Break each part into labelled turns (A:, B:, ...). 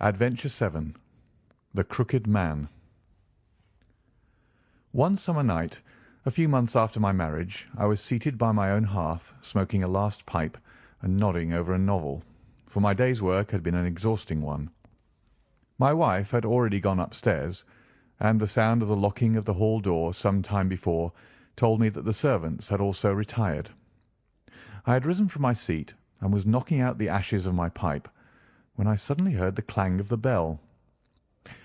A: Adventure 7. The Crooked Man. One summer night, a few months after my marriage, I was seated by my own hearth, smoking a last pipe and nodding over a novel, for my day's work had been an exhausting one. My wife had already gone upstairs, and the sound of the locking of the hall door some time before told me that the servants had also retired. I had risen from my seat and was knocking out the ashes of my pipe, when I suddenly heard the clang of the bell.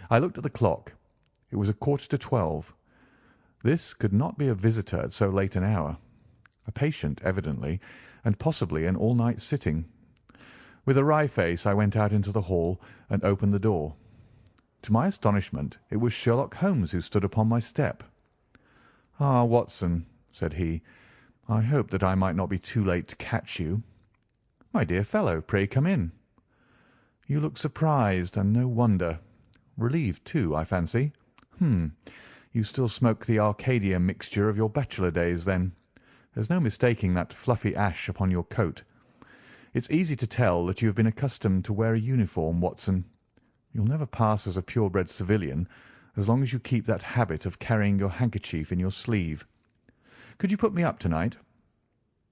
A: I looked at the clock. It was 11:45. This could not be a visitor at so late an hour. A patient, evidently, and possibly an all-night sitting. With a wry face I went out into the hall and opened the door. To my astonishment it was Sherlock Holmes who stood upon my step. "Ah, Watson," said he, "I hoped that I might not be too late to catch you." "My dear fellow, pray come in." "You look surprised, and no wonder. Relieved, too, I fancy. You still smoke the Arcadia mixture of your bachelor days, then. There's no mistaking that fluffy ash upon your coat. It's easy to tell that you have been accustomed to wear a uniform, Watson. You'll never pass as a purebred civilian as long as you keep that habit of carrying your handkerchief in your sleeve. Could you put me up to-night?"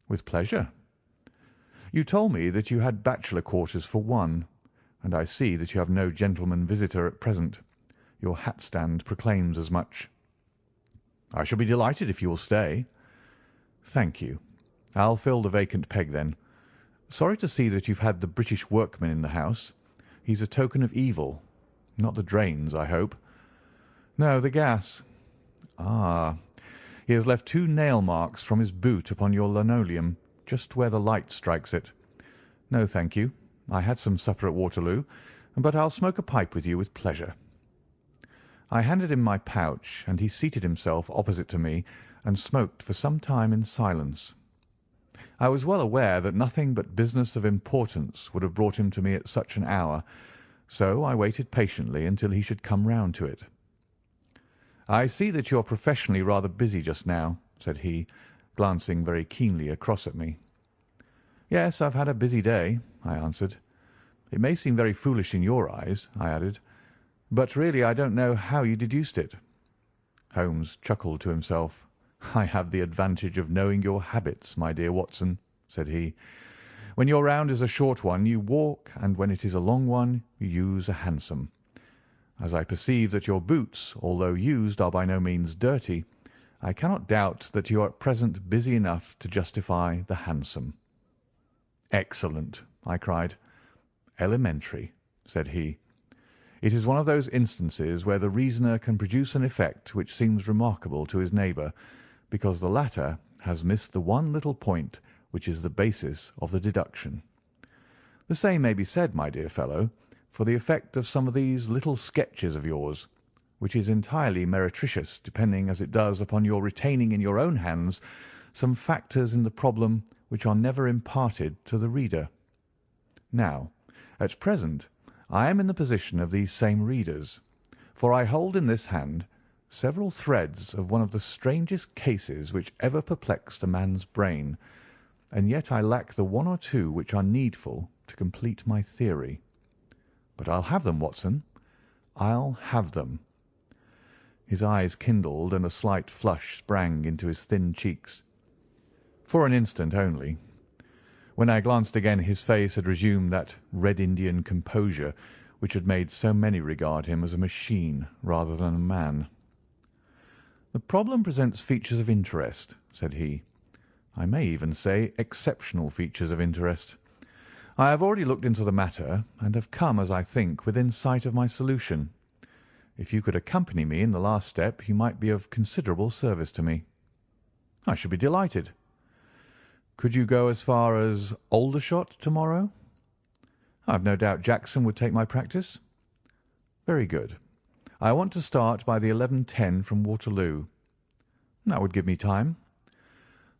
A: "With pleasure." "You told me that you had bachelor quarters for one, and I see that you have no gentleman visitor at present. Your hat-stand proclaims as much." "I shall be delighted if you will stay." "Thank you. I'll fill the vacant peg, then. Sorry to see that you've had the British workman in the house. He's a token of evil. Not the drains, I hope?" "No, the gas." "Ah, he has left 2 nail marks from his boot upon your linoleum, just where the light strikes it. No, thank you. I had some supper at Waterloo, but I'll smoke a pipe with you with pleasure." I handed him my pouch, and he seated himself opposite to me and smoked for some time in silence. I was well aware that nothing but business of importance would have brought him to me at such an hour, so I waited patiently until he should come round to it. "I see that you are professionally rather busy just now," said he, glancing very keenly across at me. "Yes, I've had a busy day," I answered. "It may seem very foolish in your eyes," I added, "but really I don't know how you deduced it." Holmes chuckled to himself. "I have the advantage of knowing your habits, my dear Watson," said he. "When your round is a short one you walk, and when it is a long one you use a hansom. As I perceive that your boots, although used, are by no means dirty, I cannot doubt that you are at present busy enough to justify the hansom." "Excellent!" I cried. "Elementary," said he. "It is one of those instances where the reasoner can produce an effect which seems remarkable to his neighbour, because the latter has missed the one little point which is the basis of the deduction. The same may be said, my dear fellow, for the effect of some of these little sketches of yours, which is entirely meretricious, depending as it does upon your retaining in your own hands some factors in the problem which are never imparted to the reader. Now, at present, I am in the position of these same readers, for I hold in this hand several threads of one of the strangest cases which ever perplexed a man's brain, and yet I lack the one or two which are needful to complete my theory. But I'll have them, Watson. I'll have them." His eyes kindled, and a slight flush sprang into his thin cheeks. For an instant only. When I glanced again his face had resumed that Red Indian composure which had made so many regard him as a machine rather than a man. "The problem presents features of interest," said he. "I may even say exceptional features of interest. I have already looked into the matter, and have come, as I think, within sight of my solution. If you could accompany me in the last step you might be of considerable service to me." "I should be delighted." "Could you go as far as Aldershot to-morrow?" "I have no doubt Jackson would take my practice." "Very good. I want to start by the 11:10 from Waterloo." "That would give me time."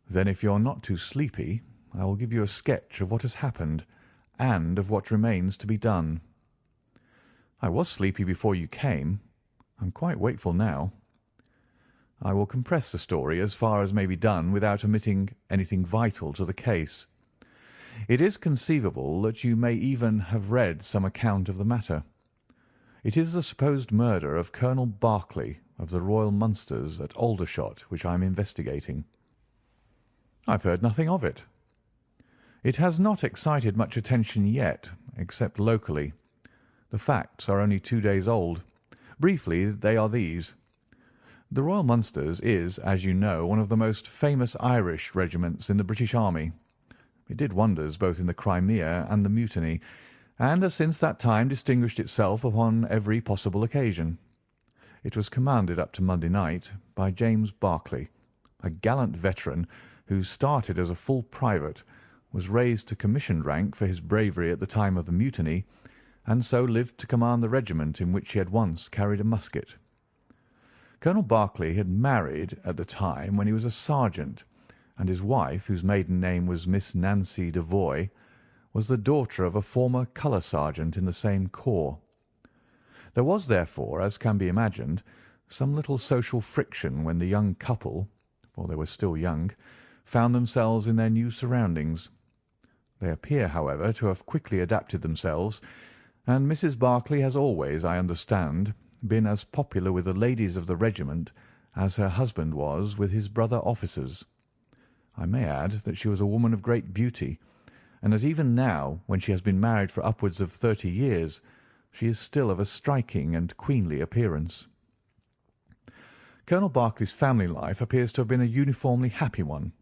A: "Then, if you are not too sleepy, I will give you a sketch of what has happened and of what remains to be done." "I was sleepy before you came. I'm quite wakeful now." "I will compress the story as far as may be done without omitting anything vital to the case. It is conceivable that you may even have read some account of the matter. It is the supposed murder of Colonel Barclay of the Royal Munsters at Aldershot which I am investigating." "I've heard nothing of it." "It has not excited much attention yet, except locally. The facts are only 2 days old. Briefly, they are these. The Royal Munsters is, as you know, one of the most famous Irish regiments in the British Army. It did wonders both in the Crimea and the Mutiny, and has since that time distinguished itself upon every possible occasion. It was commanded up to Monday night by James Barclay, a gallant veteran who started as a full private, was raised to commissioned rank for his bravery at the time of the Mutiny, and so lived to command the regiment in which he had once carried a musket. Colonel Barclay had married at the time when he was a sergeant, and his wife, whose maiden name was Miss Nancy Devoy, was the daughter of a former colour sergeant in the same corps. There was, therefore, as can be imagined, some little social friction when the young couple, for they were still young, found themselves in their new surroundings. They appear, however, to have quickly adapted themselves, and Mrs. Barclay has always, I understand, been as popular with the ladies of the regiment as her husband was with his brother officers. I may add that she was a woman of great beauty, and that even now, when she has been married for upwards of 30 years, she is still of a striking and queenly appearance. Colonel Barclay's family life appears to have been a uniformly happy one.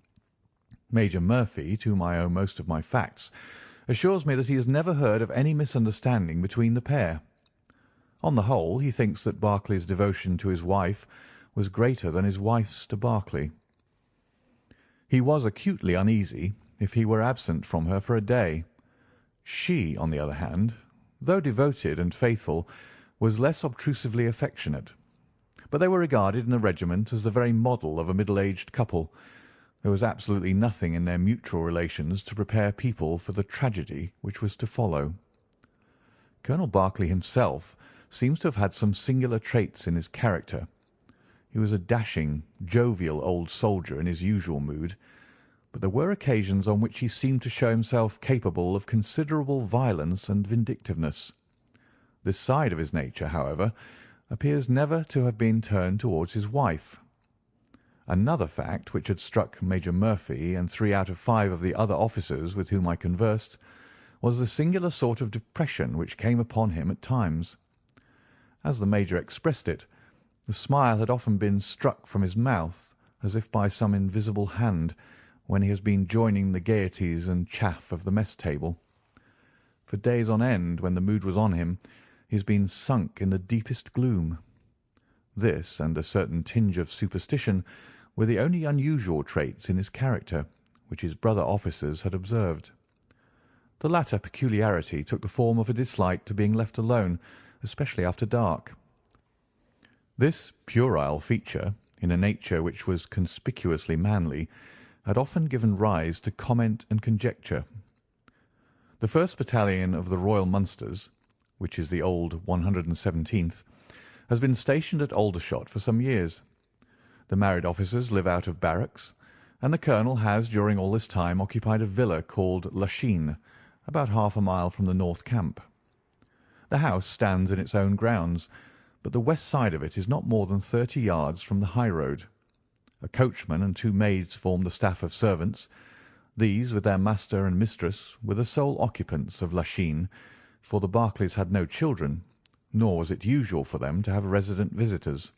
A: Major Murphy, to whom I owe most of my facts, assures me that he has never heard of any misunderstanding between the pair. On the whole, he thinks that Barclay's devotion to his wife was greater than his wife's to Barclay. He was acutely uneasy if he were absent from her for a day. She, on the other hand, though devoted and faithful, was less obtrusively affectionate. But they were regarded in the regiment as the very model of a middle-aged couple. There was absolutely nothing in their mutual relations to prepare people for the tragedy which was to follow. Colonel Barclay himself seems to have had some singular traits in his character. He was a dashing, jovial old soldier in his usual mood, but there were occasions on which he seemed to show himself capable of considerable violence and vindictiveness. This side of his nature, however, appears never to have been turned towards his wife. Another fact which had struck Major Murphy and 3 out of 5 of the other officers with whom I conversed was the singular sort of depression which came upon him at times. As the Major expressed it, the smile had often been struck from his mouth as if by some invisible hand when he has been joining the gaieties and chaff of the mess table. For days on end, when the mood was on him, he has been sunk in the deepest gloom. This, and a certain tinge of superstition, were the only unusual traits in his character which his brother officers had observed. The latter peculiarity took the form of a dislike to being left alone, especially after dark. This puerile feature, in a nature which was conspicuously manly, had often given rise to comment and conjecture. The 1st Battalion of the Royal Munsters, which is the old 117th, has been stationed at Aldershot for some years. The married officers live out of barracks, and the colonel has during all this time occupied a villa called Lachine, about half a mile from the North Camp. The house stands in its own grounds, but the west side of it is not more than 30 yards from the high road. A coachman and 2 maids form the staff of servants. These, with their master and mistress, were the sole occupants of Lachine, for the Barclays had no children, nor was it usual for them to have resident visitors.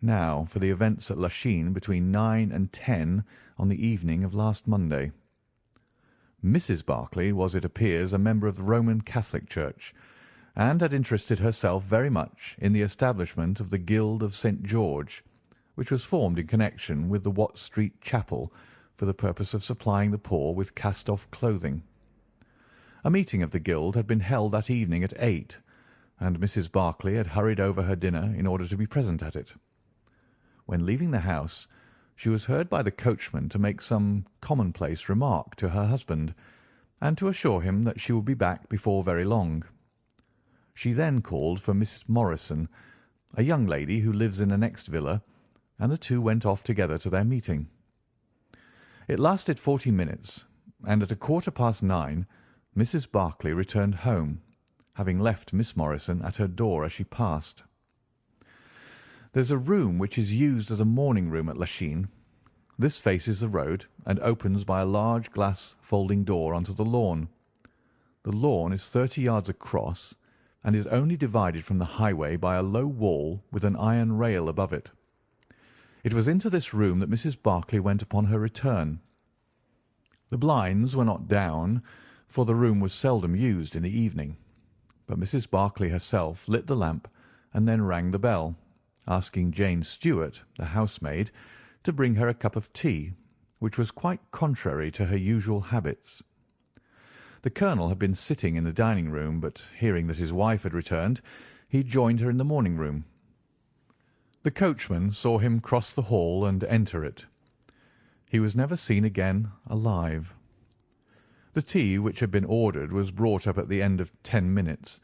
A: Now for the events at Lachine between 9 and 10 on the evening of last Monday. Mrs. Barclay was, it appears, a member of the Roman Catholic Church, and had interested herself very much in the establishment of the Guild of St. George, which was formed in connection with the Watt Street Chapel for the purpose of supplying the poor with cast-off clothing. A meeting of the Guild had been held that evening at 8, and Mrs. Barclay had hurried over her dinner in order to be present at it. When leaving the house, she was heard by the coachman to make some commonplace remark to her husband, and to assure him that she would be back before very long. She then called for Miss Morrison, a young lady who lives in the next villa, and the two went off together to their meeting. It lasted 40 minutes, and at 9:15 Mrs. Barclay returned home, having left Miss Morrison at her door as she passed. There's a room which is used as a morning room at Lachine. This faces the road and opens by a large glass folding door onto the lawn. The lawn is 30 yards across and is only divided from the highway by a low wall with an iron rail above it. It was into this room that Mrs. Barclay went upon her return. The blinds were not down, for the room was seldom used in the evening, but Mrs. Barclay herself lit the lamp and then rang the bell, asking Jane Stewart, the housemaid, to bring her a cup of tea, which was quite contrary to her usual habits. The colonel had been sitting in the dining-room, but hearing that his wife had returned, he joined her in the morning-room. The coachman saw him cross the hall and enter it. He was never seen again alive. The tea which had been ordered was brought up at the end of 10 minutes,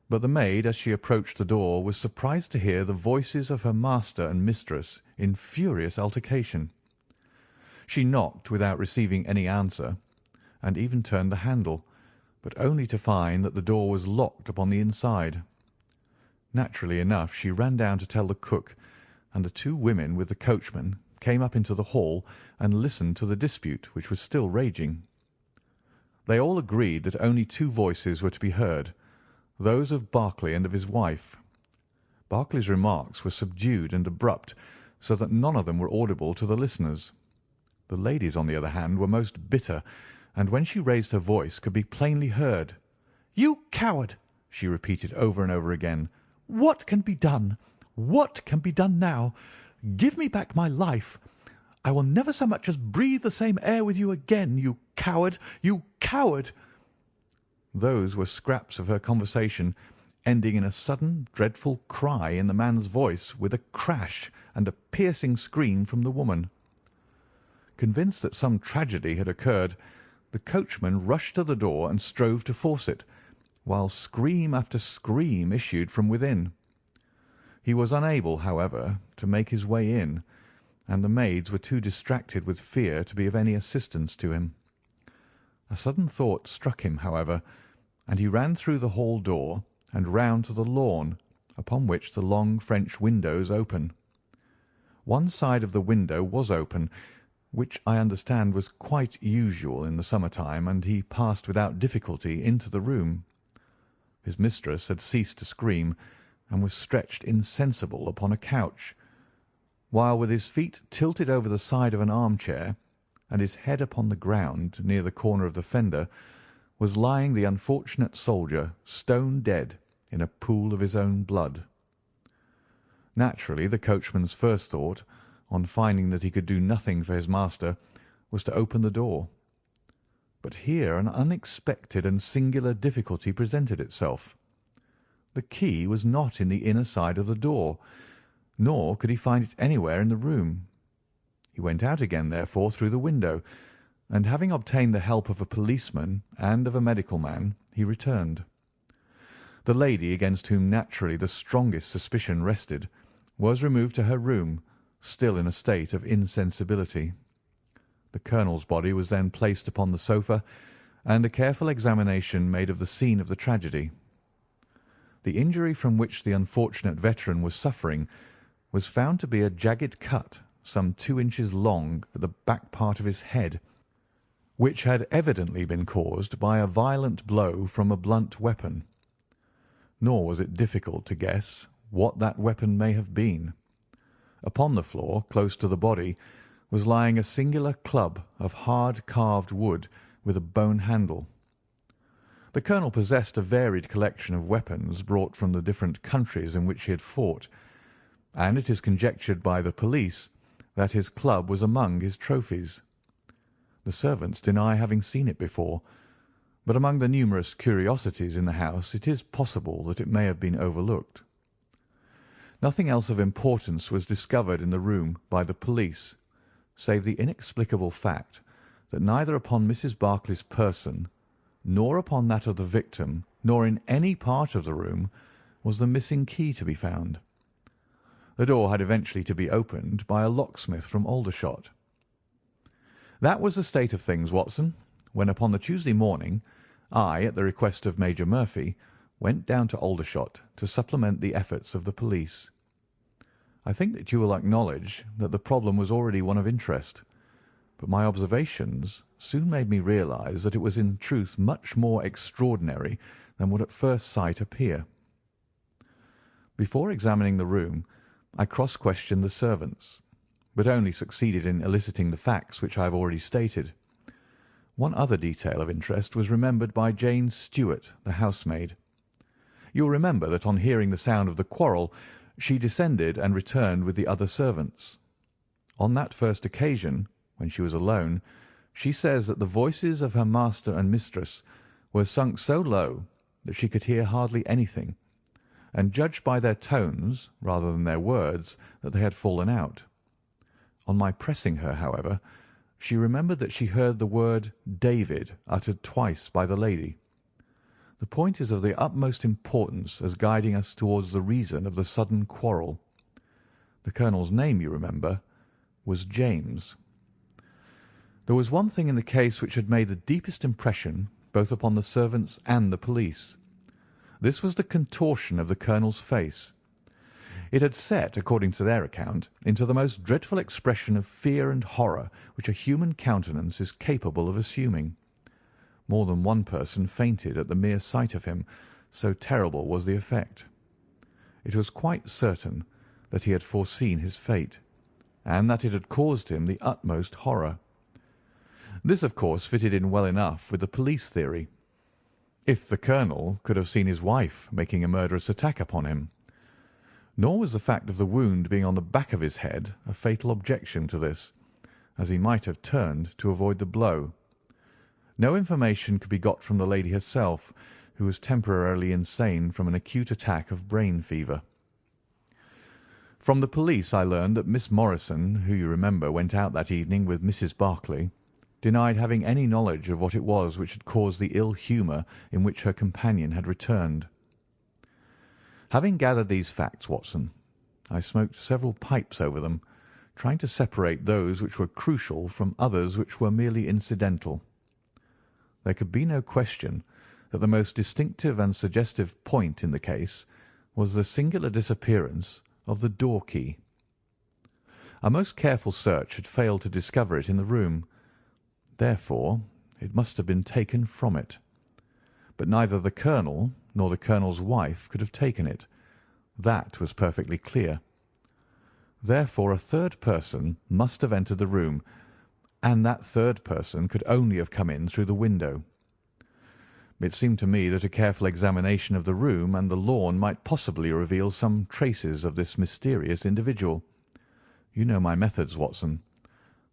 A: but the maid, as she approached the door, was surprised to hear the voices of her master and mistress in furious altercation. She knocked without receiving any answer, and even turned the handle, but only to find that the door was locked upon the inside. Naturally enough, she ran down to tell the cook, and the two women with the coachman came up into the hall and listened to the dispute which was still raging. They all agreed that only two voices were to be heard, those of Barclay and of his wife. Barclay's remarks were subdued and abrupt, so that none of them were audible to the listeners. The ladies, on the other hand, were most bitter, and when she raised her voice could be plainly heard. "You coward!" she repeated over and over again. "What can be done? What can be done now? Give me back my life. I will never so much as breathe the same air with you again, you coward, you coward!" Those were scraps of her conversation, ending in a sudden dreadful cry in the man's voice, with a crash and a piercing scream from the woman. Convinced that some tragedy had occurred, the coachman rushed to the door and strove to force it, while scream after scream issued from within. He was unable, however, to make his way in, and the maids were too distracted with fear to be of any assistance to him. A sudden thought struck him, however, and he ran through the hall door and round to the lawn, upon which the long French windows open. One side of the window was open, which I understand was quite usual in the summer-time, and he passed without difficulty into the room. His mistress had ceased to scream, and was stretched insensible upon a couch, while with his feet tilted over the side of an armchair, and his head upon the ground near the corner of the fender, was lying the unfortunate soldier, stone dead, in a pool of his own blood. Naturally, the coachman's first thought, on finding that he could do nothing for his master, was to open the door. But here an unexpected and singular difficulty presented itself. The key was not in the inner side of the door, nor could he find it anywhere in the room. He went out again, therefore, through the window, and having obtained the help of a policeman and of a medical man, he returned. The lady, against whom naturally the strongest suspicion rested, was removed to her room, still in a state of insensibility. The colonel's body was then placed upon the sofa, and a careful examination made of the scene of the tragedy. The injury from which the unfortunate veteran was suffering was found to be a jagged cut some 2 inches long at the back part of his head, which had evidently been caused by a violent blow from a blunt weapon. Nor was it difficult to guess what that weapon may have been. Upon the floor, close to the body, was lying a singular club of hard carved wood with a bone handle. The colonel possessed a varied collection of weapons brought from the different countries in which he had fought, and it is conjectured by the police that his club was among his trophies. The servants deny having seen it before, but among the numerous curiosities in the house it is possible that it may have been overlooked. Nothing else of importance was discovered in the room by the police, save the inexplicable fact that neither upon Mrs. Barclay's person, nor upon that of the victim, nor in any part of the room, was the missing key to be found. The door had eventually to be opened by a locksmith from Aldershot. That was the state of things, Watson, when upon the Tuesday morning I, at the request of Major Murphy, went down to Aldershot to supplement the efforts of the police. I think that you will acknowledge that the problem was already one of interest, but my observations soon made me realize that it was in truth much more extraordinary than would at first sight appear. Before examining the room, I cross-questioned the servants, but only succeeded in eliciting the facts which I have already stated. One other detail of interest was remembered by Jane Stewart, the housemaid. You will remember that on hearing the sound of the quarrel, she descended and returned with the other servants. On that first occasion, when she was alone, she says that the voices of her master and mistress were sunk so low that she could hear hardly anything, and judged by their tones rather than their words that they had fallen out. On my pressing her, however, she remembered that she heard the word David uttered twice by the lady. The point is of the utmost importance as guiding us towards the reason of the sudden quarrel. The colonel's name, you remember, was James. There was one thing in the case which had made the deepest impression both upon the servants and the police. This was the contortion of the colonel's face. It had set, according to their account, into the most dreadful expression of fear and horror which a human countenance is capable of assuming. More than one person fainted at the mere sight of him, so terrible was the effect. It was quite certain that he had foreseen his fate, and that it had caused him the utmost horror. This, of course, fitted in well enough with the police theory. If the colonel could have seen his wife making a murderous attack upon him. Nor was the fact of the wound being on the back of his head a fatal objection to this, as he might have turned to avoid the blow. No information could be got from the lady herself, who was temporarily insane from an acute attack of brain fever. From the police I learned that Miss Morrison, who you remember went out that evening with Mrs. Barclay, denied having any knowledge of what it was which had caused the ill humour in which her companion had returned. Having gathered these facts, Watson, I smoked several pipes over them, trying to separate those which were crucial from others which were merely incidental. There could be no question that the most distinctive and suggestive point in the case was the singular disappearance of the door-key. A most careful search had failed to discover it in the room. Therefore, it must have been taken from it. But neither the colonel nor the colonel's wife could have taken it. That was perfectly clear. Therefore, a third person must have entered the room, and that third person could only have come in through the window. It seemed to me that a careful examination of the room and the lawn might possibly reveal some traces of this mysterious individual. You know my methods, Watson.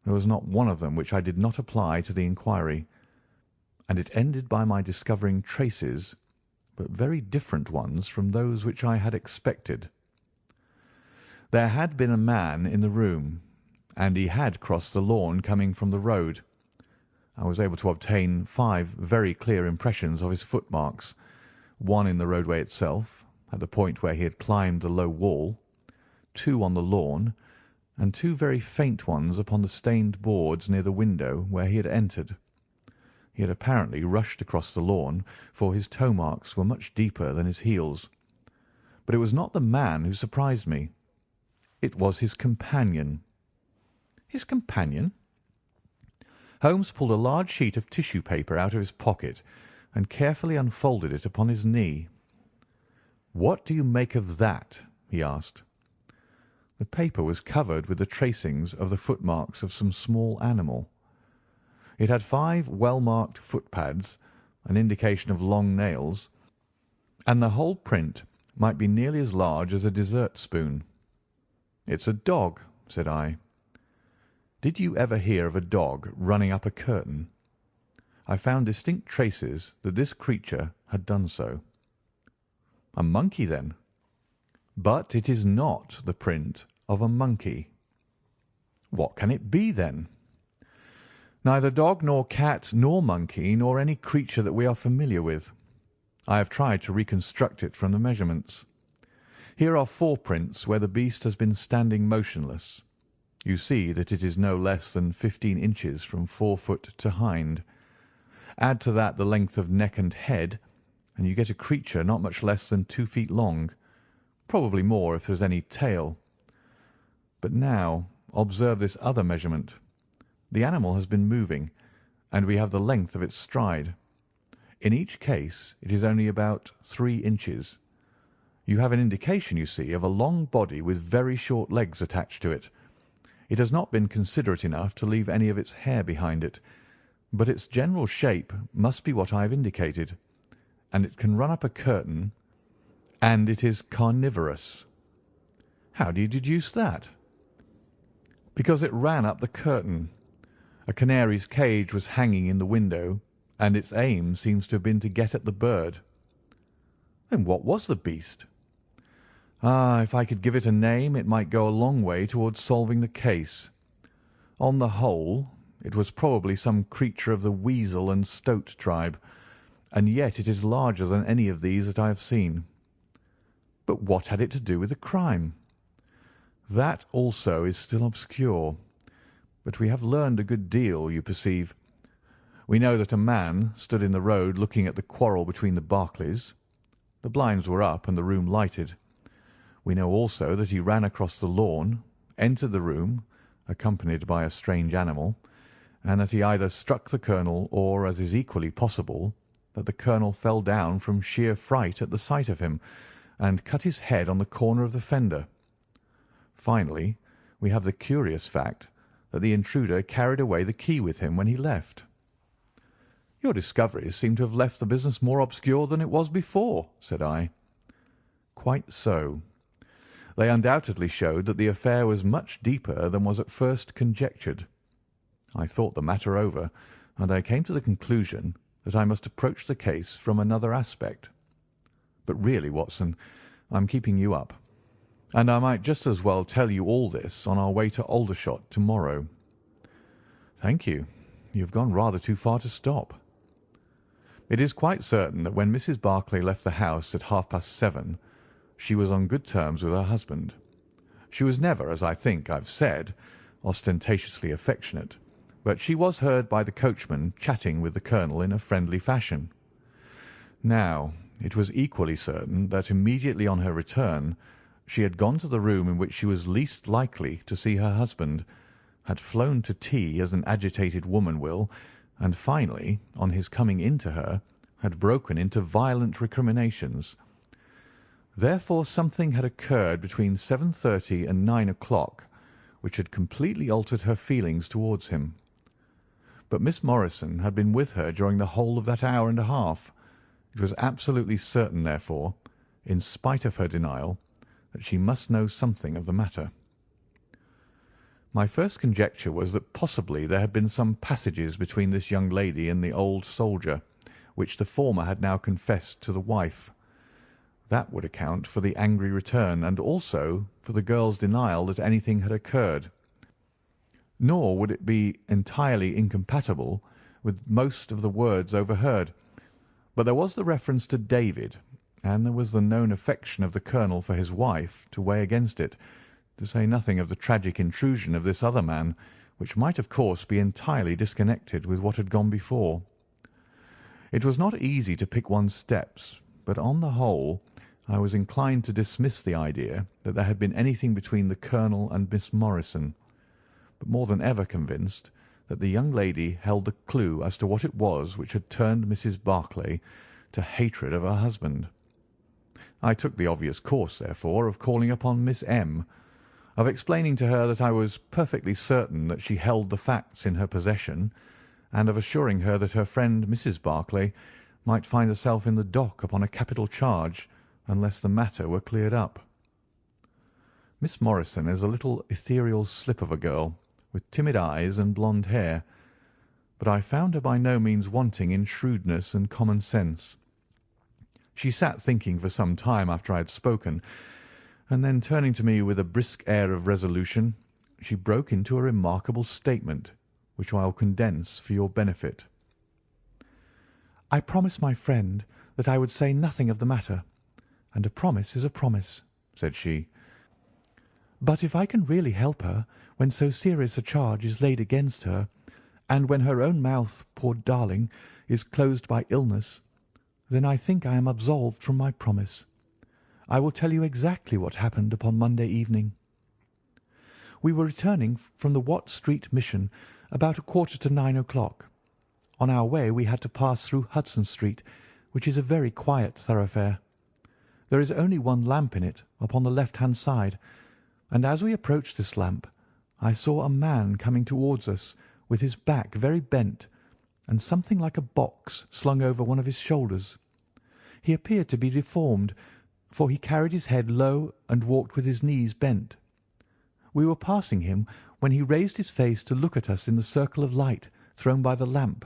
A: There was not one of them which I did not apply to the inquiry, and it ended by my discovering traces, but very different ones from those which I had expected. There had been a man in the room, and he had crossed the lawn coming from the road. I was able to obtain 5 very clear impressions of his footmarks, one in the roadway itself, at the point where he had climbed the low wall, 2 on the lawn, and 2 very faint ones upon the stained boards near the window where he had entered. He had apparently rushed across the lawn, for his toe marks were much deeper than his heels. But it was not the man who surprised me. It was his companion. His companion? Holmes pulled a large sheet of tissue paper out of his pocket and carefully unfolded it upon his knee. "What do you make of that?" he asked. The paper was covered with the tracings of the footmarks of some small animal. It had 5 well-marked footpads, an indication of long nails, and the whole print might be nearly as large as a dessert spoon. "It's a dog," said I. "Did you ever hear of a dog running up a curtain?" I found distinct traces that this creature had done so. "A monkey, then?" "But it is not the print of a monkey." "What can it be, then?" "Neither dog nor cat nor monkey nor any creature that we are familiar with. I have tried to reconstruct it from the measurements. Here are 4 prints where the beast has been standing motionless. You see that it is no less than 15 inches from forefoot to hind. Add to that the length of neck and head, and you get a creature not much less than 2 feet long, probably more if there's any tail. But now observe this other measurement. The animal has been moving, and we have the length of its stride. In each case it is only about 3 inches. You have an indication, you see, of a long body with very short legs attached to it. It has not been considerate enough to leave any of its hair behind it, but its general shape must be what I have indicated, and it can run up a curtain, and it is carnivorous. How do you deduce that? Because it ran up the curtain. A canary's cage was hanging in the window, and its aim seems to have been to get at the bird. Then what was the beast? Ah, if I could give it a name, it might go a long way towards solving the case. On the whole, it was probably some creature of the weasel and stoat tribe, and yet it is larger than any of these that I have seen. But what had it to do with the crime? That also is still obscure, but we have learned a good deal, you perceive. We know that a man stood in the road looking at the quarrel between the Barclays. The blinds were up and the room lighted. We know also that he ran across the lawn, entered the room, accompanied by a strange animal, and that he either struck the colonel or, as is equally possible, that the colonel fell down from sheer fright at the sight of him and cut his head on the corner of the fender. Finally, we have the curious fact that the intruder carried away the key with him when he left. Your discoveries seem to have left the business more obscure than it was before, said I. Quite so. They undoubtedly showed that the affair was much deeper than was at first conjectured. I thought the matter over, and I came to the conclusion that I must approach the case from another aspect. But really, Watson, I'm keeping you up, and I might just as well tell you all this on our way to Aldershot tomorrow. Thank you. You've gone rather too far to stop. It is quite certain that when Mrs. Barclay left the house at 7:30, she was on good terms with her husband. She was never, as I think I've said, ostentatiously affectionate, but she was heard by the coachman chatting with the colonel in a friendly fashion. Now, it was equally certain that immediately on her return she had gone to the room in which she was least likely to see her husband, had flown to tea as an agitated woman will, and finally, on his coming in to her, had broken into violent recriminations. Therefore something had occurred between 7:30 and 9 o'clock which had completely altered her feelings towards him. But Miss Morrison had been with her during the whole of that hour and a half. It was absolutely certain, therefore, in spite of her denial, that she must know something of the matter. My first conjecture was that possibly there had been some passages between this young lady and the old soldier, which the former had now confessed to the wife. That would account for the angry return, and also for the girl's denial that anything had occurred. Nor would it be entirely incompatible with most of the words overheard. But there was the reference to David, and there was the known affection of the colonel for his wife to weigh against it, to say nothing of the tragic intrusion of this other man, which might of course be entirely disconnected with what had gone before. It was not easy to pick one's steps, but on the whole I was inclined to dismiss the idea that there had been anything between the colonel and Miss Morrison, but more than ever convinced that the young lady held the clue as to what it was which had turned Mrs. Barclay to hatred of her husband. I took the obvious course, therefore, of calling upon Miss M., of explaining to her that I was perfectly certain that she held the facts in her possession, and of assuring her that her friend Mrs. Barclay might find herself in the dock upon a capital charge unless the matter were cleared up. Miss Morrison is a little ethereal slip of a girl, with timid eyes and blonde hair, but I found her by no means wanting in shrewdness and common sense. She sat thinking for some time after I had spoken, and then turning to me with a brisk air of resolution, she broke into a remarkable statement, which I will condense for your benefit. "I promised my friend that I would say nothing of the matter, and a promise is a promise," said she. "But if I can really help her when so serious a charge is laid against her, and when her own mouth, poor darling, is closed by illness, "Then I think I am absolved from my promise. I will tell you exactly what happened upon Monday evening. We were returning from the Watt Street Mission about 8:45. On our way we had to pass through Hudson Street, which is a very quiet thoroughfare. There is only one lamp in it, upon the left-hand side, and as we approached this lamp I saw a man coming towards us with his back very bent and something like a box slung over one of his shoulders. He appeared to be deformed, for he carried his head low and walked with his knees bent. We were passing him when he raised his face to look at us in the circle of light thrown by the lamp,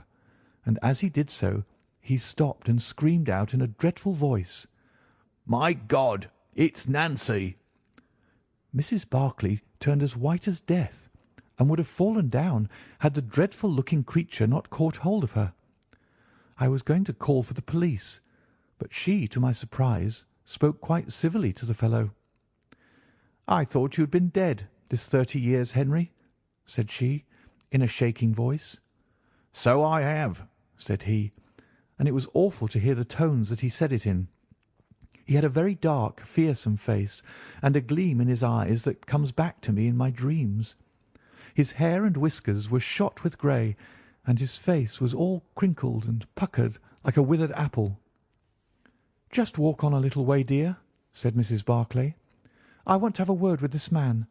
A: and as he did so he stopped and screamed out in a dreadful voice, "My God, it's Nancy!" Mrs. Barclay turned as white as death, and would have fallen down had the dreadful-looking creature not caught hold of her. I was going to call for the police, but she, to my surprise, spoke quite civilly to the fellow. "I thought you had been dead this 30 years, Henry," said she, in a shaking voice. "So I have," said he, and it was awful to hear the tones that he said it in. He had a very dark, fearsome face, and a gleam in his eyes that comes back to me in my dreams. His hair and whiskers were shot with grey, and his face was all crinkled and puckered like a withered apple. "Just walk on a little way, dear," said Mrs. Barclay. "I want to have a word with this man.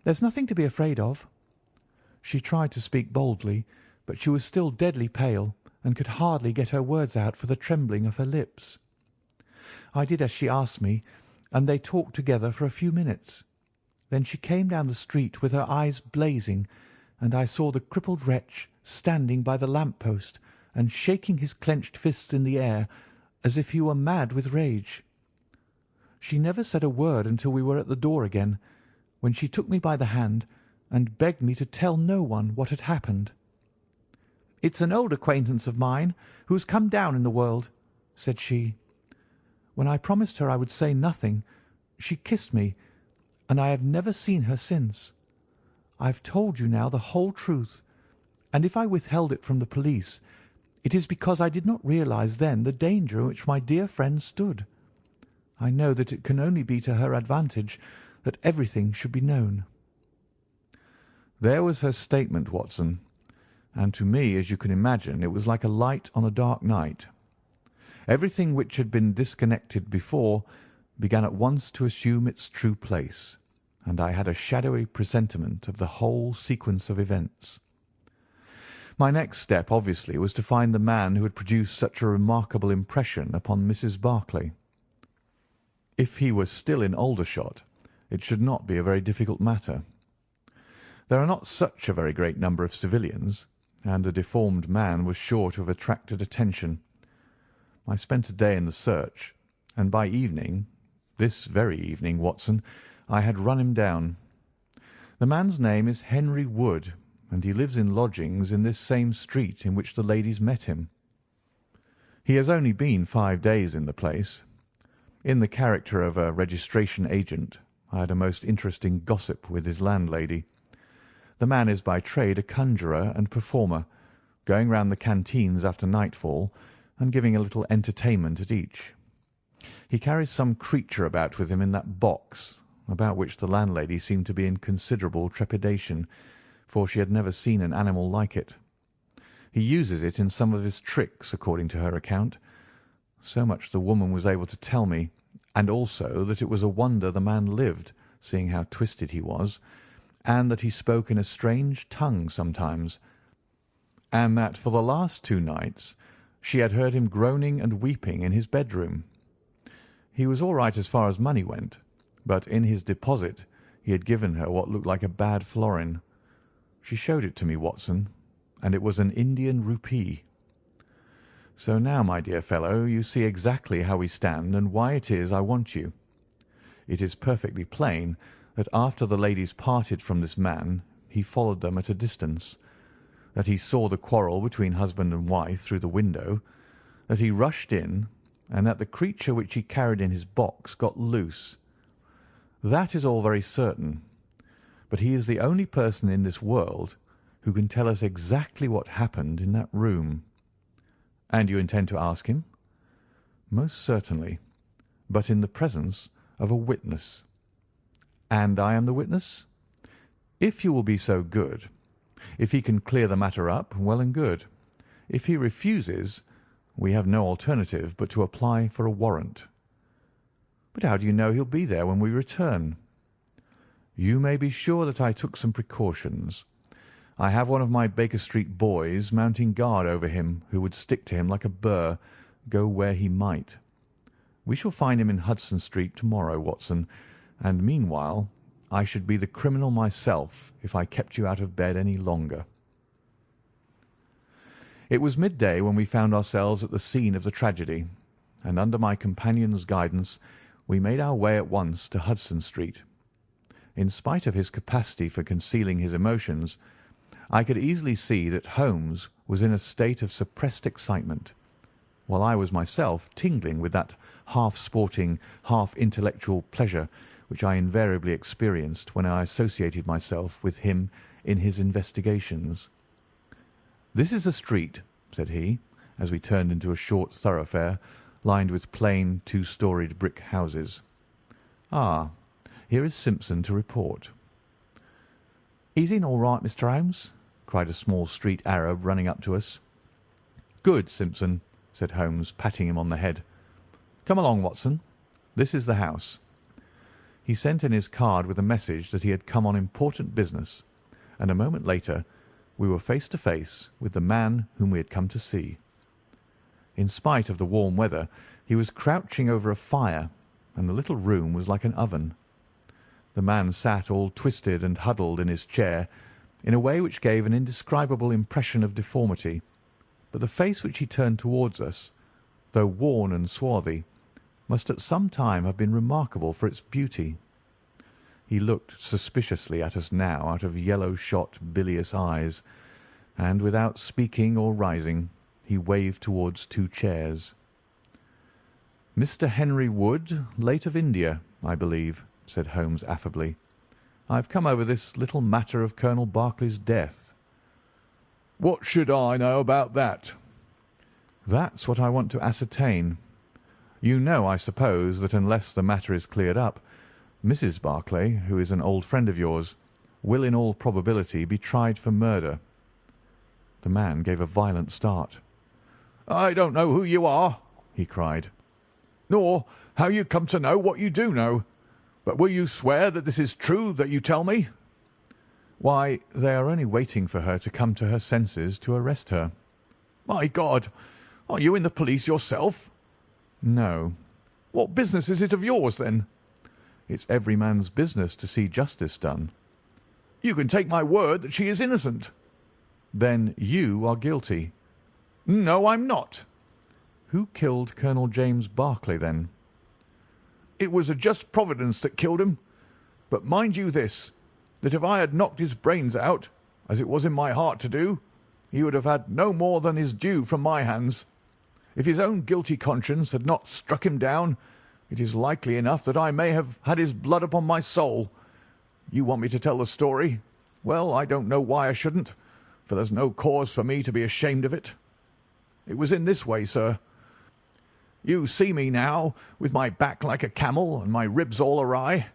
A: There's nothing to be afraid of." She tried to speak boldly, but she was still deadly pale, and could hardly get her words out for the trembling of her lips. I did as she asked me, and they talked together for a few minutes. Then she came down the street with her eyes blazing, and I saw the crippled wretch standing by the lamp-post and shaking his clenched fists in the air as if he were mad with rage. She never said a word until we were at the door again, when she took me by the hand and begged me to tell no one what had happened. "It's an old acquaintance of mine who has come down in the world," said she. When I promised her I would say nothing, she kissed me, and I have never seen her since. I have told you now the whole truth, and if I withheld it from the police, it is because I did not realize then the danger in which my dear friend stood. I know that it can only be to her advantage that everything should be known." There was her statement, Watson, and to me, as you can imagine, it was like a light on a dark night. Everything which had been disconnected before began at once to assume its true place, and I had a shadowy presentiment of the whole sequence of events. My next step, obviously, was to find the man who had produced such a remarkable impression upon Mrs. Barclay. If he was still in Aldershot, it should not be a very difficult matter. There are not such a very great number of civilians, and a deformed man was sure to have attracted attention. I spent a day in the search, and by evening, this very evening, Watson, I had run him down. The man's name is Henry Wood, and he lives in lodgings in this same street in which the ladies met him. He has only been 5 days in the place. In the character of a registration agent, I had a most interesting gossip with his landlady. The man is by trade a conjurer and performer, going round the canteens after nightfall and giving a little entertainment at each. He carries some creature about with him in that box, about which the landlady seemed to be in considerable trepidation, for she had never seen an animal like it. He uses it in some of his tricks, according to her account. So much the woman was able to tell me, and also that it was a wonder the man lived, seeing how twisted he was, and that he spoke in a strange tongue sometimes, and that for the last 2 nights she had heard him groaning and weeping in his bedroom. He was all right as far as money went, but in his deposit he had given her what looked like a bad florin. She showed it to me, Watson, and it was an Indian rupee. So now, my dear fellow, you see exactly how we stand and why it is I want you. It is perfectly plain that after the ladies parted from this man he followed them at a distance, that he saw the quarrel between husband and wife through the window, that he rushed in, and that the creature which he carried in his box got loose. That is all very certain, but he is the only person in this world who can tell us exactly what happened in that room." "And you intend to ask him?" Most certainly, but in the presence of a witness. And I am the witness? If you will be so good. If he can clear the matter up, well and good. If he refuses, we have no alternative but to apply for a warrant. But how do you know he'll be there when we return? You may be sure that I took some precautions. I have one of my Baker Street boys mounting guard over him who would stick to him like a burr, go where he might. We shall find him in Hudson Street tomorrow, Watson, and meanwhile I should be the criminal myself if I kept you out of bed any longer. It was midday when we found ourselves at the scene of the tragedy, and under my companion's guidance we made our way at once to Hudson Street. In spite of his capacity for concealing his emotions, I could easily see that Holmes was in a state of suppressed excitement, while I was myself tingling with that half-sporting, half-intellectual pleasure which I invariably experienced when I associated myself with him in his investigations. "This is the street," said he, as we turned into a short thoroughfare lined with plain two-storied brick houses. "Ah, here is Simpson to report." "He's in all right, Mr. Holmes," cried a small street Arab running up to us. "Good, Simpson," said Holmes, patting him on the head. "Come along, Watson. This is the house." He sent in his card with a message that he had come on important business, and a moment later we were face to face with the man whom we had come to see. In spite of the warm weather, he was crouching over a fire, and the little room was like an oven. The man sat all twisted and huddled in his chair, in a way which gave an indescribable impression of deformity, but the face which he turned towards us, though worn and swarthy, must at some time have been remarkable for its beauty. He looked suspiciously at us now out of yellow-shot, bilious eyes, and without speaking or rising, he waved towards two chairs. "Mr. Henry Wood, late of India, I believe," said Holmes affably. "I've come over this little matter of Colonel Barclay's death." "What should I know about that?" "That's what I want to ascertain. You know, I suppose, that unless the matter is cleared up, Mrs. Barclay, who is an old friend of yours, will in all probability be tried for murder." The man gave a violent start. "I don't know who you are," he cried, "nor how you come to know what you do know. But will you swear that this is true that you tell me?" "Why, they are only waiting for her to come to her senses to arrest her." "My God! Are you in the police yourself?" "No." "What business is it of yours, then?" "It's every man's business to see justice done." "You can take my word that she is innocent." "Then you are guilty." "No, I'm not." "Who killed Colonel James Barclay, then?" "It was a just Providence that killed him. But mind you this, that if I had knocked his brains out, as it was in my heart to do, he would have had no more than his due from my hands. If his own guilty conscience had not struck him down, it is likely enough that I may have had his blood upon my soul. You want me to tell the story? Well, I don't know why I shouldn't, for there's no cause for me to be ashamed of it. It was in this way, sir. You see me now, with my back like a camel and my ribs all awry,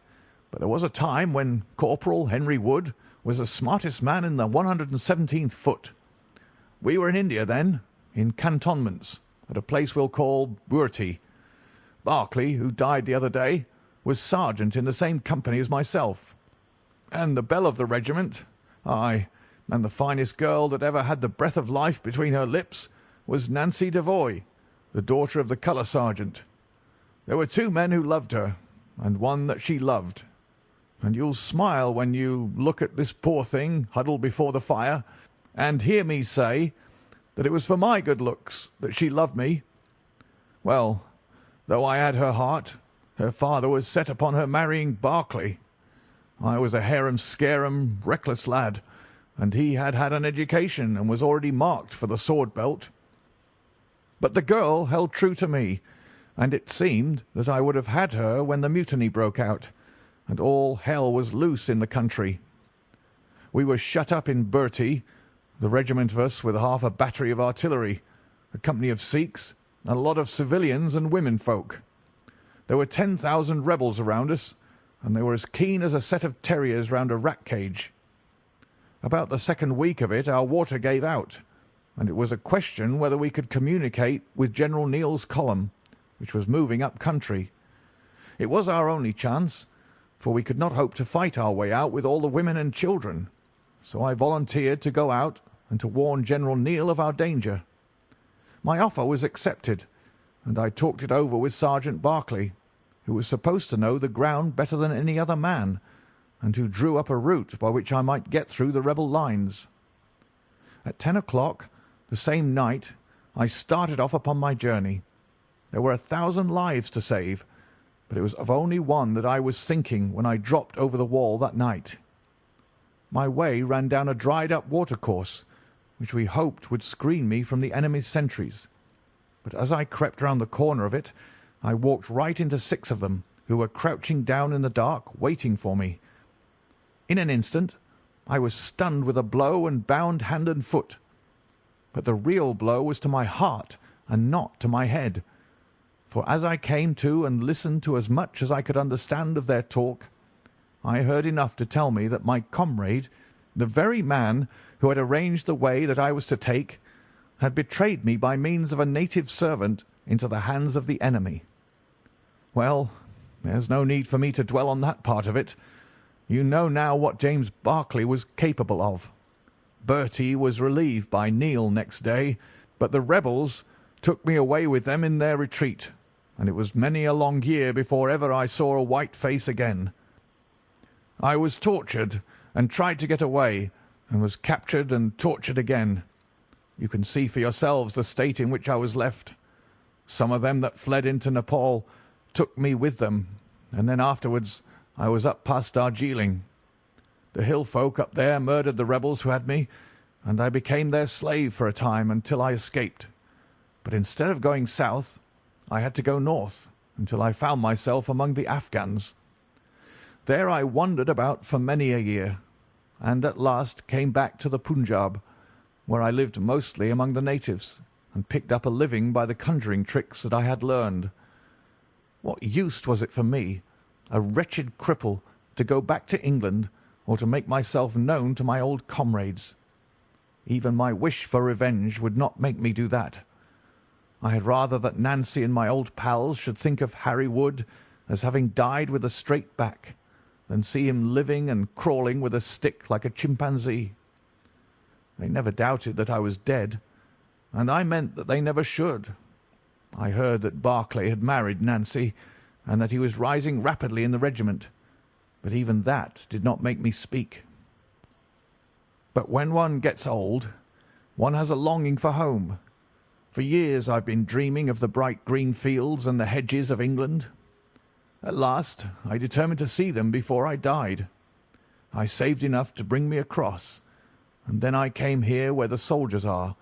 A: but there was a time when Corporal Henry Wood was the smartest man in the 117th Foot. We were in India then, in cantonments, at a place we'll call Burti. Barclay, who died the other day, was sergeant in the same company as myself. And the belle of the regiment, aye, and the finest girl that ever had the breath of life between her lips, was Nancy Devoy, the daughter of the colour sergeant. There were two men who loved her, and one that she loved. And you'll smile when you look at this poor thing huddled before the fire, and hear me say that it was for my good looks that she loved me. Well, though I had her heart, her father was set upon her marrying Barclay. I was a harum-scarum, reckless lad, and he had had an education and was already marked for the sword belt. But the girl held true to me, and it seemed that I would have had her when the mutiny broke out, and all hell was loose in the country. We were shut up in Burti, the regiment of us with half a battery of artillery, a company of Sikhs, a lot of civilians and women folk. There were 10,000 rebels around us, and they were as keen as a set of terriers round a rat cage. About the second week of it our water gave out, and it was a question whether we could communicate with General Neill's column, which was moving up country. It was our only chance, for we could not hope to fight our way out with all the women and children, so I volunteered to go out and to warn General Neill of our danger. My offer was accepted, and I talked it over with Sergeant Barclay, who was supposed to know the ground better than any other man, and who drew up a route by which I might get through the rebel lines. At 10 o'clock the same night I started off upon my journey. There were 1,000 lives to save, but it was of only one that I was thinking when I dropped over the wall that night. My way ran down a dried-up watercourse, which we hoped would screen me from the enemy's sentries. But as I crept round the corner of it, I walked right into 6 of them, who were crouching down in the dark, waiting for me. In an instant I was stunned with a blow and bound hand and foot. But the real blow was to my heart and not to my head, for as I came to and listened to as much as I could understand of their talk, I heard enough to tell me that my comrade, the very man who had arranged the way that I was to take, had betrayed me by means of a native servant into the hands of the enemy. Well, there's no need for me to dwell on that part of it. You know now what James Barclay was capable of. Bertie was relieved by Neil next day, but the rebels took me away with them in their retreat, and it was many a long year before ever I saw a white face again. I was tortured and tried to get away, and was captured and tortured again. You can see for yourselves the state in which I was left. Some of them that fled into Nepal took me with them, and then afterwards I was up past Darjeeling. The hill folk up there murdered the rebels who had me, and I became their slave for a time until I escaped. But instead of going south, I had to go north until I found myself among the Afghans. There I wandered about for many a year, and at last came back to the Punjab, where I lived mostly among the natives, and picked up a living by the conjuring tricks that I had learned. What use was it for me, a wretched cripple, to go back to England or to make myself known to my old comrades? Even my wish for revenge would not make me do that. I had rather that Nancy and my old pals should think of Harry Wood as having died with a straight back, than see him living and crawling with a stick like a chimpanzee. They never doubted that I was dead, and I meant that they never should. I heard that Barclay had married Nancy, and that he was rising rapidly in the regiment, but even that did not make me speak. But when one gets old, one has a longing for home. For years I've been dreaming of the bright green fields and the hedges of England. At last I determined to see them before I died. I saved enough to bring me across, and then I came here where the soldiers are,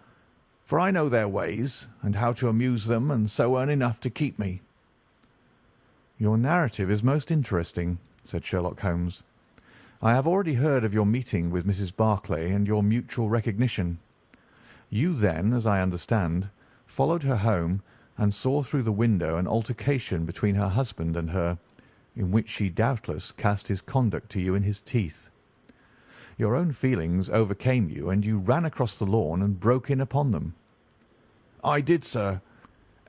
A: for I know their ways and how to amuse them and so earn enough to keep me." "Your narrative is most interesting," said Sherlock Holmes. "I have already heard of your meeting with Mrs. Barclay and your mutual recognition. You then, as I understand, followed her home and saw through the window an altercation between her husband and her, in which she doubtless cast his conduct to you in his teeth. Your own feelings overcame you, and you ran across the lawn and broke in upon them." "I did, sir,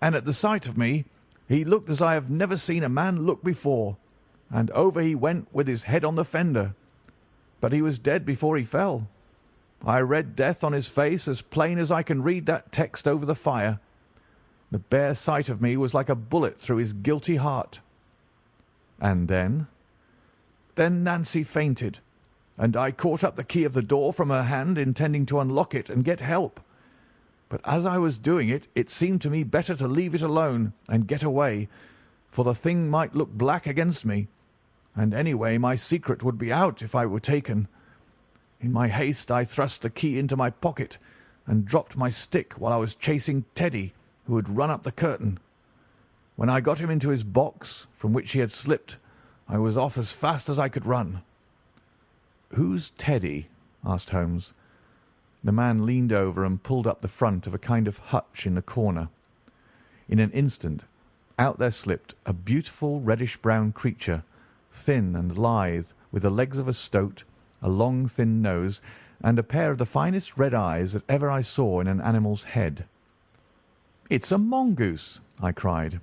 A: and at the sight of me he looked as I have never seen a man look before, and over he went with his head on the fender. But he was dead before he fell. I read death on his face as plain as I can read that text over the fire. The bare sight of me was like a bullet through his guilty heart." "And then?" "Then Nancy fainted, and I caught up the key of the door from her hand, intending to unlock it and get help. But as I was doing it, it seemed to me better to leave it alone and get away, for the thing might look black against me, and anyway my secret would be out if I were taken. In my haste I thrust the key into my pocket and dropped my stick while I was chasing Teddy, who had run up the curtain. When I got him into his box, from which he had slipped, I was off as fast as I could run." "Who's Teddy?" asked Holmes. The man leaned over and pulled up the front of a kind of hutch in the corner. In an instant out there slipped a beautiful reddish-brown creature, thin and lithe, with the legs of a stoat, a long thin nose, and a pair of the finest red eyes that ever I saw in an animal's head. "It's a mongoose!" I cried.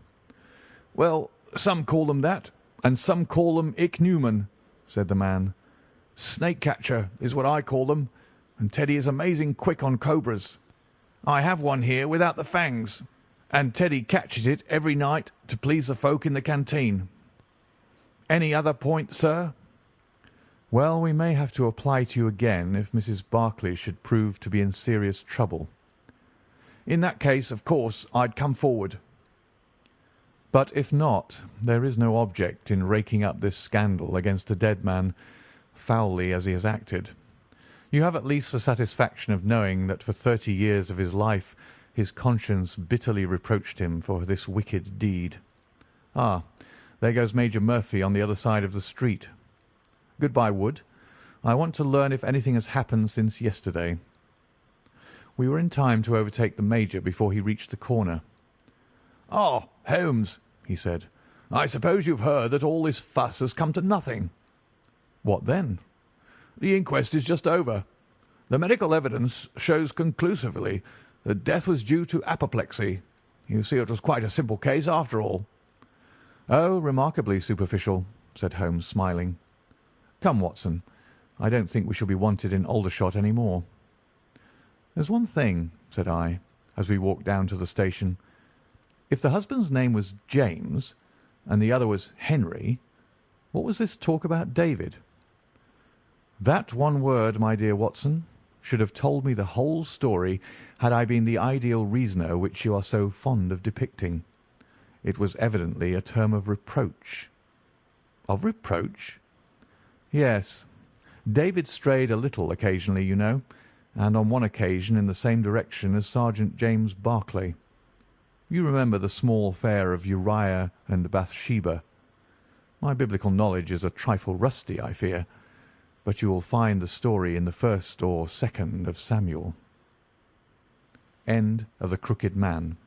A: "Well, some call them that, and some call them ichneumon," said the man. "Snake catcher is what I call them, and Teddy is amazing quick on cobras. I have one here without the fangs, and Teddy catches it every night to please the folk in the canteen. Any other point, sir?" "Well, we may have to apply to you again if Mrs. Barclay should prove to be in serious trouble." "In that case, of course, I'd come forward." "But if not, there is no object in raking up this scandal against a dead man, foully as he has acted. You have at least the satisfaction of knowing that for 30 years of his life his conscience bitterly reproached him for this wicked deed. Ah, there goes Major Murphy on the other side of the street. Good-bye, Wood. I want to learn if anything has happened since yesterday." We were in time to overtake the Major before he reached the corner. "Ah, Holmes," he said, "I suppose you've heard that all this fuss has come to nothing." "What then?" "The inquest is just over. The medical evidence shows conclusively that death was due to apoplexy. You see, it was quite a simple case after all." "Oh, remarkably superficial," said Holmes, smiling. "Come, Watson, I don't think we shall be wanted in Aldershot any more." "There's one thing," said I, as we walked down to the station. "If the husband's name was James and the other was Henry, what was this talk about David?" "That one word, my dear Watson, should have told me the whole story had I been the ideal reasoner which you are so fond of depicting. It was evidently a term of reproach." "Of reproach?" "Yes. David strayed a little occasionally, you know, and on one occasion in the same direction as Sergeant James Barclay. You remember the small affair of Uriah and Bathsheba. My biblical knowledge is a trifle rusty, I fear, but you will find the story in the 1st or 2nd of Samuel. End of The Crooked Man.